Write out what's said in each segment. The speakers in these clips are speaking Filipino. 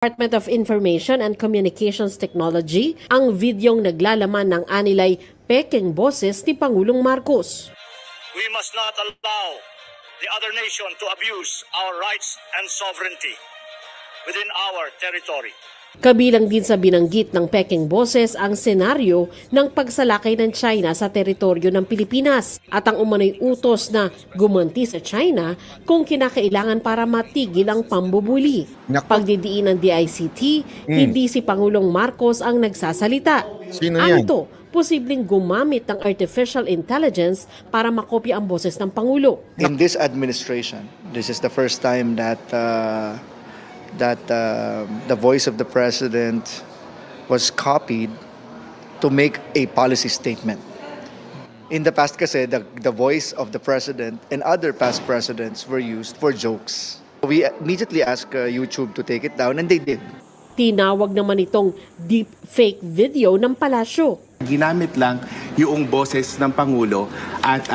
Department of Information and Communications Technology ang videong naglalaman ng anilay pekeng boses ni Pangulong Marcos. We must not allow the other nation to abuse our rights and sovereignty within our territory. Kabilang din sa binanggit ng pekeng boses ang senaryo ng pagsalakay ng China sa teritoryo ng Pilipinas at ang umano'y utos na gumanti sa China kung kinakailangan para matigil ang pambubuli. Pagdidiin ng DICT, hindi si Pangulong Marcos ang nagsasalita. Sino yan? Ano to? Posibleng gumamit ng artificial intelligence para makopya ang boses ng Pangulo. In this administration, this is the first time that the voice of the president was copied to make a policy statement. In the past kasi, the voice of the president and other past presidents were used for jokes. We immediately asked YouTube to take it down, and they did. Tinawag naman itong deep fake video ng palasyo. Ginamit lang yung boses ng Pangulo at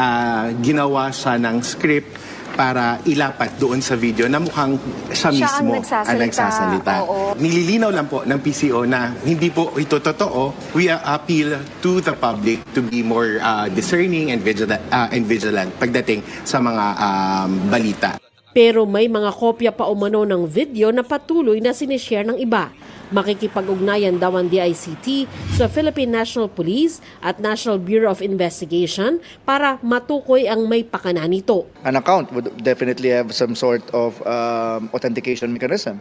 ginawa siya ng script para ilapat doon sa video na mukhang siya mismo ang nagsasalita. Nililinaw lang po ng PCO na hindi po ito totoo. We appeal to the public to be more discerning and vigilant pagdating sa mga balita. Pero may mga kopya pa umano ng video na patuloy na sinishare ng iba. Makikipag-ugnayan daw ang DICT sa Philippine National Police at National Bureau of Investigation para matukoy ang may pakana nito. An account would definitely have some sort of authentication mechanism,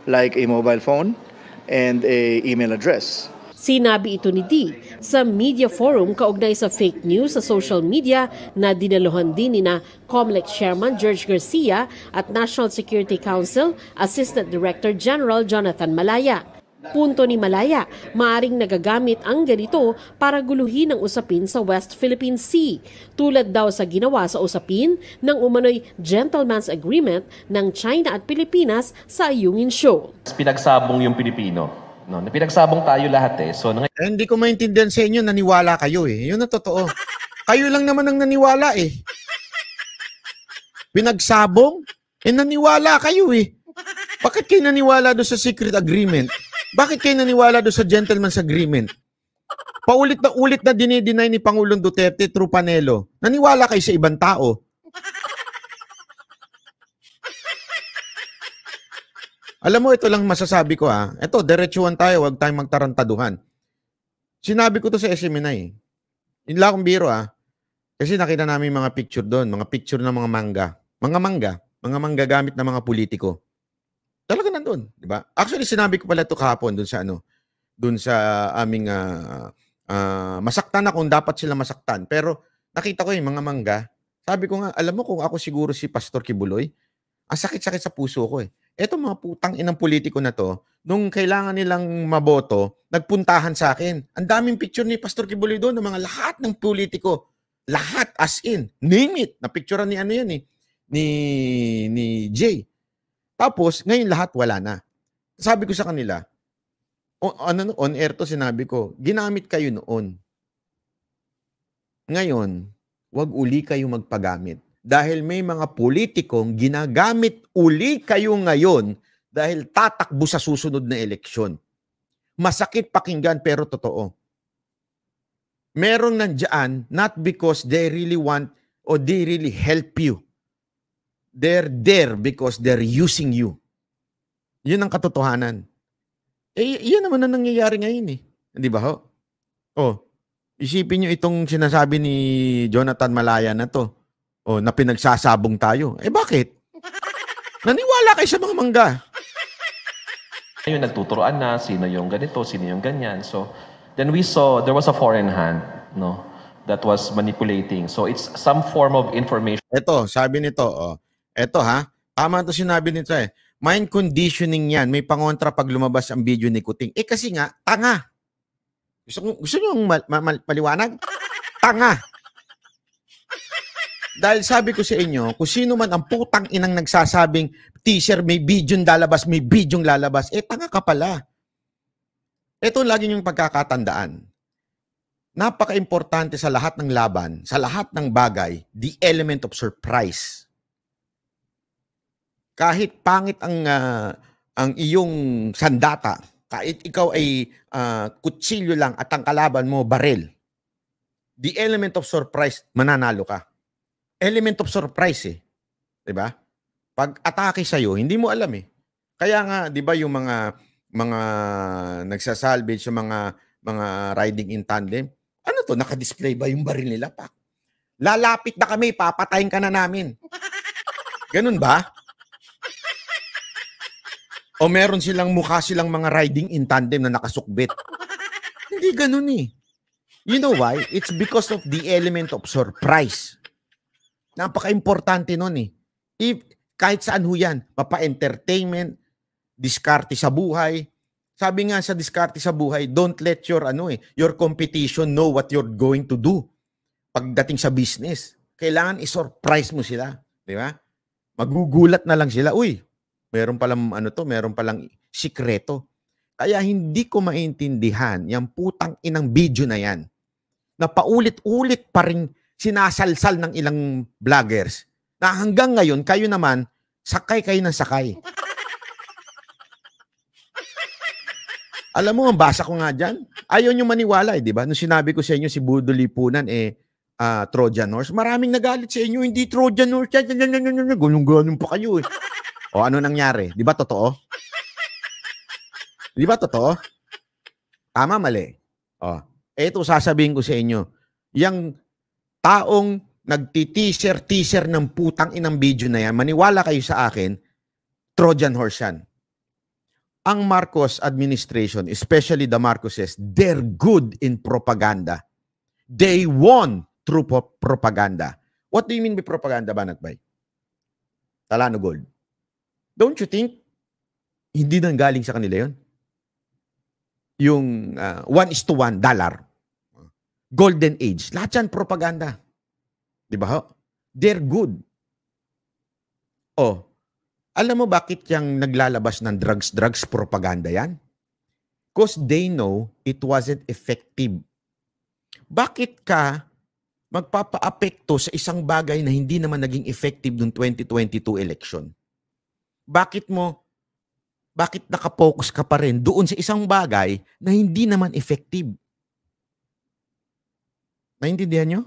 like a mobile phone and a email address. Sinabi ito ni D sa media forum kaugnay sa fake news sa social media na dinaluhan din ni na COMELEC Chairman George Garcia at National Security Council Assistant Director General Jonathan Malaya. Punto ni Malaya, maaring nagagamit ang ganito para guluhin ang usapin sa West Philippine Sea, tulad daw sa ginawa sa usapin ng umano'y gentleman's agreement ng China at Pilipinas sa Ayungin Show. Pinagsabong yung Pilipino. No, pinagsabong tayo lahat eh. So, hindi ko maintindihan sa inyo, naniwala kayo eh. Yun na totoo. Kayo lang naman ang naniwala eh. Pinagsabong? Eh naniwala kayo eh. Bakit kayo naniwala doon sa secret agreement? Bakit kayo naniwala doon sa gentleman's agreement? Paulit na dinideny ni Pangulong Duterte through Panelo. Naniwala kayo sa ibang tao. Alam mo, ito lang masasabi ko ha. Ito, diretsuhan tayo, huwag tayong magtarantaduhan. Sinabi ko to sa SMNI eh. Hindi lang akong biro ha. Kasi nakita namin mga picture doon, mga picture ng mga mangga. Mga mangga gamit ng mga politiko. Talaga nandun, di ba? Actually, sinabi ko pala ito kahapon doon sa aming masaktan na kung dapat sila masaktan. Pero nakita ko yung mga mangga. Sabi ko nga, alam mo kung ako siguro si Pastor Kibuloy, ang sakit-sakit sa puso ko eh. Eto mga putang inang politiko na to, nung kailangan nilang maboto, nagpuntahan sa akin. Ang daming picture ni Pastor Kibuloy doon, ng mga lahat ng politiko. Lahat, as in. Name it. Na-picturean ni ano yan eh. Ni Jay. Tapos, ngayon lahat wala na. Sabi ko sa kanila, on air to sinabi ko, ginamit kayo noon. Ngayon, wag uli kayo magpagamit. Dahil may mga politikong ginagamit uli kayo ngayon dahil tatakbo sa susunod na eleksyon. Masakit pakinggan pero totoo. Meron nandiyan not because they really want or they really help you. They're there because they're using you. Yun ang katotohanan. Eh, yan naman ang nangyayari ngayon eh. Di ba ho? Oh, isipin nyo itong sinasabi ni Jonathan Malaya na to. O, na pinagsasabong tayo. Eh, bakit? Naniwala kayo sa mga mangga. yung nagtuturoan na, sino yung ganito, sino yung ganyan. So, then we saw there was a foreign hand, no, that was manipulating. So, it's some form of information. Ito, sabi nito, eto ha, tama ito sinabi nito eh. Mind conditioning yan. May pangontra pag lumabas ang video ni Kuting. Eh, kasi nga, tanga. Gusto nyo maliwanag? Tanga. Dahil sabi ko sa inyo, kung sino man ang putang inang nagsasabing teaser, may bidyong lalabas, may bidyong lalabas, eh tanga ka pala. Ito lagi yung pagkakatandaan. Napaka-importante sa lahat ng laban, sa lahat ng bagay, the element of surprise. Kahit pangit ang ang iyong sandata, kahit ikaw ay kutsilyo lang at ang kalaban mo baril, the element of surprise, mananalo ka. Element of surprise eh. Diba? Pag atake sa'yo, hindi mo alam eh. Kaya nga, di ba yung mga nagsasalvage sa mga riding in tandem, ano to, naka-display ba yung baril nila pa? Lalapit na kami, papatayin ka na namin. Ganun ba? O meron mukha silang mga riding in tandem na nakasukbit. Hindi ganun eh. You know why? It's because of the element of surprise. Napaka-importante nun eh. Kahit saan ho yan, mapa-entertainment, diskarte sa buhay. Sabi nga sa diskarte sa buhay, don't let your competition know what you're going to do. Pagdating sa business, kailangan i-surprise mo sila. Di ba? Magugulat na lang sila. Uy, meron palang sikreto. Kaya hindi ko maintindihan yung putang inang video na yan na paulit-ulit pa rin sinasalsal ng ilang vloggers na hanggang ngayon, kayo naman, sakay kayo ng sakay. Alam mo, ang basa ko nga dyan, ayaw nyo maniwala di ba? Nung sinabi ko sa inyo, si Budo Lipunan, Trojan horse. Maraming nagalit sa inyo, hindi Trojan horse. Ganun pa kayo eh. O ano nangyari? Di ba totoo? Di ba totoo? Tama, mali. O, eto sasabihin ko sa inyo, yung taong nagti-teaser ng putang inang video na yan, maniwala kayo sa akin, Trojan horse yan. Ang Marcos administration, especially the Marcoses, they're good in propaganda. They won through propaganda. What do you mean by propaganda, Banat Bay? Talano Gold. Don't you think hindi nang galing sa kanila yun? Yung 1:1 dollar. Golden age. Lahat yan propaganda. Di ba ho? They're good. Oh, alam mo bakit yung naglalabas ng drugs propaganda yan? Because they know it wasn't effective. Bakit ka magpapa-apekto sa isang bagay na hindi naman naging effective noong 2022 election? Bakit nakapokus ka pa rin doon sa isang bagay na hindi naman effective? Naintindihan nyo?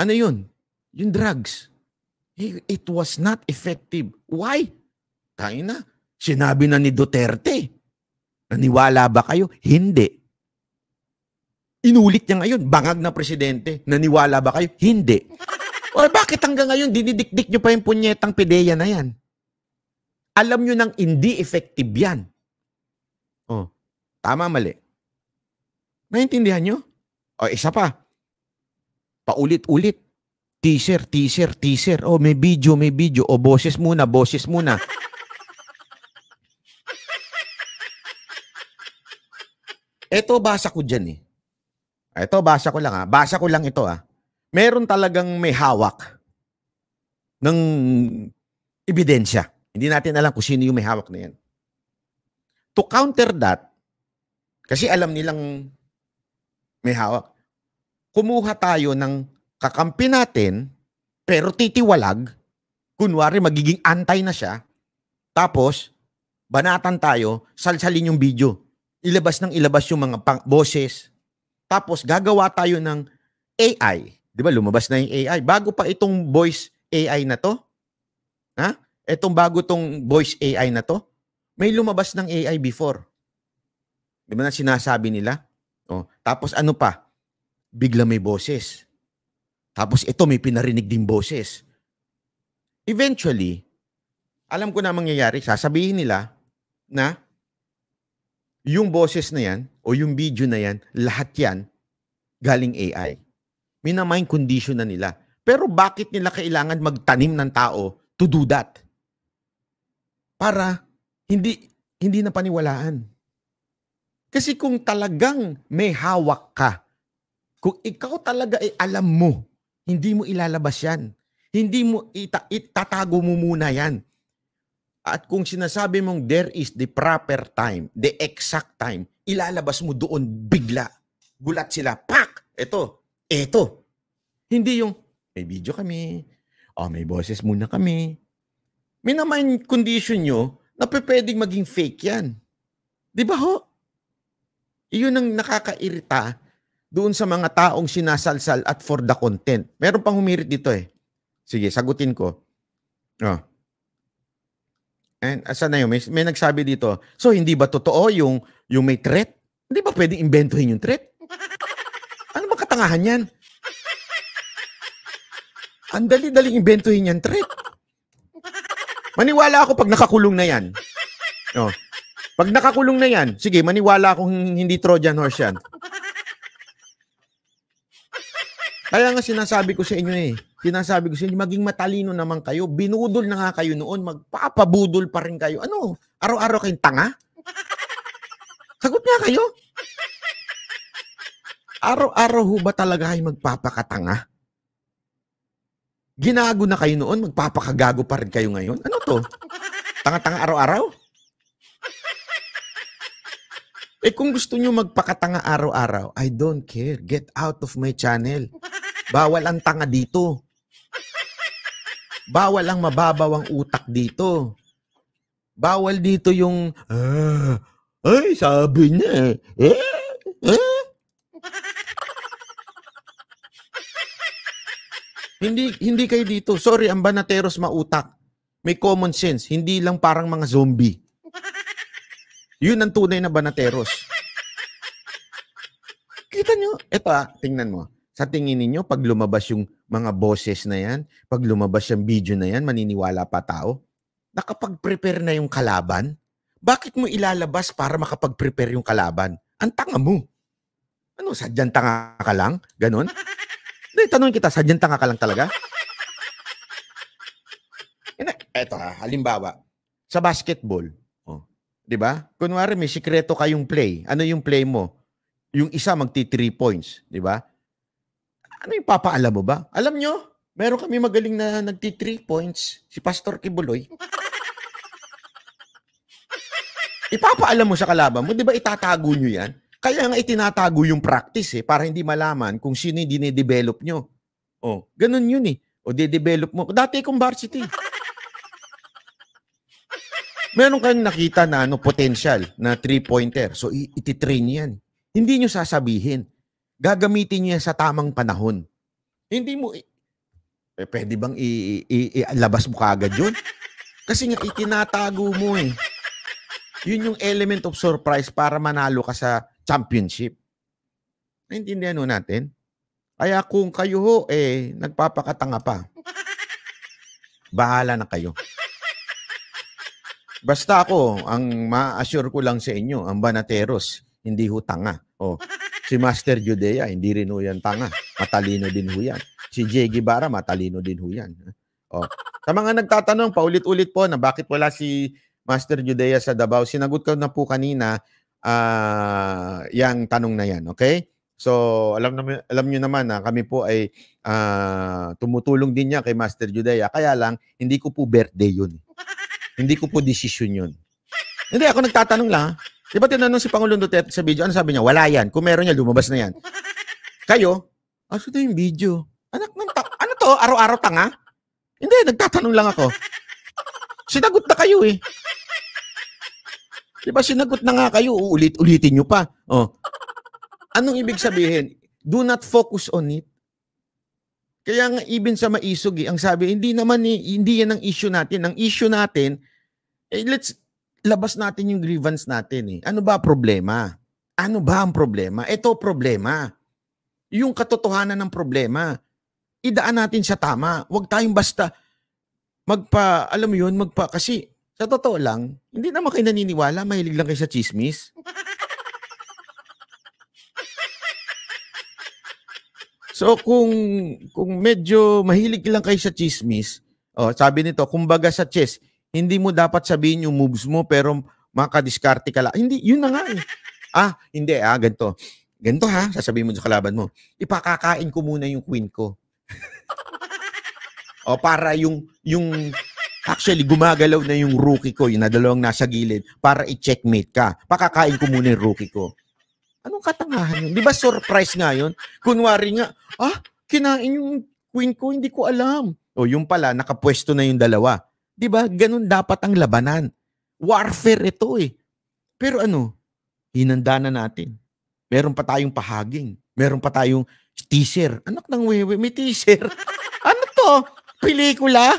Ano yun? Yung drugs. It was not effective. Why? Tayo na. Sinabi na ni Duterte. Naniwala ba kayo? Hindi. Inulit niya ngayon. Bangag na presidente. Naniwala ba kayo? Hindi. O bakit hanggang ngayon dinidikdik nyo pa yung punyetang PDEA na yan? Alam nyo nang hindi effective yan. Oh, tama, mali. Naintindihan nyo? O, isa pa. Paulit-ulit. Teaser. Oh, may video. O, boses muna. Ito, basa ko dyan eh. Ito, basa ko lang Basa ko lang ito Meron talagang may hawak ng ebidensya. Hindi natin alam kung sino yung may hawak na yan. To counter that, kasi alam nilang may hawak, kumuha tayo ng kakampi natin, pero titiwalag, kunwari magiging antay na siya, tapos, banatan tayo, salsalin yung video. Ilabas yung mga boses. Tapos, gagawa tayo ng AI. Di ba, lumabas na yung AI. Bago pa itong voice AI na to, itong bago tong voice AI na to, may lumabas ng AI before. Di ba na sinasabi nila? Oh, tapos ano pa? Bigla may boses. Tapos ito may pinarinig din boses. Eventually, alam ko na mangyayari, sasabihin nila na yung boses na yan o yung video na yan, lahat yan galing AI. Minamind condition na nila. Pero bakit nila kailangan magtanim ng tao to do that? Para hindi na paniwalaan. Kasi kung talagang may hawak ka, kung ikaw talaga ay alam mo, hindi mo ilalabas yan. Hindi mo itatago mo muna yan. At kung sinasabi mong there is the proper time, the exact time, ilalabas mo doon bigla. Gulat sila. Pak! Ito. Hindi yung may video kami. May boses muna kami. Minamind condition nyo na pwedeng maging fake yan. Di ba ho? Iyon ang nakakairita doon sa mga taong sinasalsal at for the content. Meron pang humirit dito eh. Sige, sagutin ko. Oh. And asan na yun? May nagsabi dito, so hindi ba totoo yung may threat? Hindi ba pwedeng imbentohin yung threat? Ano ba katangahan yan? Ang dali-daling imbentohin yan threat. Maniwala ako pag nakakulong na yan. Oh. Pag nakakulong na yan, sige, maniwala akong hindi Trojan horse yan. Kaya nga sinasabi ko sa inyo Sinasabi ko sa inyo, maging matalino naman kayo. Binudol na nga kayo noon, magpapabudol pa rin kayo. Ano? Araw-araw kayong tanga? Sagot nga kayo. Araw-araw ho ba talaga kayo magpapakatanga? Ginago na kayo noon, magpapakagago pa rin kayo ngayon? Ano to? Tanga-tanga araw-araw? Kung gusto nyo magpakatanga araw-araw, I don't care. Get out of my channel. Bawal ang tanga dito. Bawal ang mababaw ang utak dito. Bawal dito yung, ay, sabi niya Hindi kayo dito. Sorry, ang banateros mautak. May common sense. Hindi lang parang mga zombie. Yun ang tunay na banateros. Kita nyo? Ito tingnan mo. Sa tingin ninyo, pag lumabas yung mga boses na yan, pag lumabas yung video na yan, maniniwala pa tao? Nakapag-prepare na yung kalaban? Bakit mo ilalabas para makapag-prepare yung kalaban? Ang tanga mo. Ano, sadyang tanga ka lang? Ganon? Tanungin kita, sadyang tanga ka lang talaga? Eto halimbawa, sa basketball, di ba? Kunwari may sikreto kayong play. Ano yung play mo? Yung isa magti 3 points, di ba? Ano yung papaalam mo ba? Alam nyo, meron kami magaling na nagti 3 points, si Pastor Kibuloy. Ipapaalam mo sa kalaban mo, di ba itatago nyo yan? Kaya nga itinatago yung practice para hindi malaman kung sino yung dine-develop nyo. Ganun yun O de-develop mo. Dati kong varsity. Meron kayong nakita na potential na 3-pointer. So, ititrain yan. Hindi nyo sasabihin. Gagamitin nyo yan sa tamang panahon. Hindi mo, pwede bang ilabas mo kagad yun? Kasi nga, itinatago mo Yun yung element of surprise para manalo ka sa championship. Naintindihan natin? Kaya kung kayo nagpapakatanga pa, bahala na kayo. Basta ako, ang ma-assure ko lang sa inyo, ang banateros, hindi ho tanga. Si Master Judea, hindi rin ho yan tanga. Matalino din ho yan. Si Jay Guevara, matalino din ho yan. Sa mga nagtatanong, paulit-ulit po na bakit wala si Master Judea sa Davao, sinagot ko na po kanina yang tanong na yan. Okay? So, alam nyo naman na kami po ay tumutulong din niya kay Master Judea. Kaya lang, hindi ko po birthday yun. Hindi ko po decision yun. Hindi, ako nagtatanong lang. Di ba tinanong si Pangulong Duterte sa video? Ano sabi niya? Wala yan. Kung meron niya, lumabas na yan. Kayo? Ito yung video. Anak ng ano to? Araw-araw tanga? Hindi, nagtatanong lang ako. Sinagot na kayo Di ba sinagot na nga kayo? Ulit-ulitin nyo pa. Anong ibig sabihin? Do not focus on it. Kaya nga even sa maisog, ang sabi, hindi yan ang issue natin. Ang issue natin, let's labas natin yung grievance natin. Ano ba problema? Ano ba ang problema? Ito problema. Yung katotohanan ng problema. Idaan natin sa tama. Huwag tayong basta kasi sa totoo lang, hindi naman kayo naniniwala, mahilig lang kayo sa chismis. So kung medyo mahilig lang kayo sa chismis, sabi nito, kumbaga sa chess, hindi mo dapat sabihin yung moves mo pero makadiskarte ka lang. Hindi, yun na nga hindi ganito. Ganito sasabihin mo sa kalaban mo, ipakakain ko muna yung queen ko. Para yung actually gumagalaw na yung rookie ko, yung nadalawang nasa gilid, para i-checkmate ka. Pakakain ko muna yung rookie ko. Anong katangahan yun? Di ba surprise nga yun? Kunwari nga, kinain yung queen ko, hindi ko alam. Yung pala, nakapwesto na yung dalawa. Di ba? Ganun dapat ang labanan. Warfare ito eh. Pero ano, hinanda na natin. Meron pa tayong pahaging. Meron pa tayong teaser. Anak ng wewe, may teaser. Ano to? Pelikula?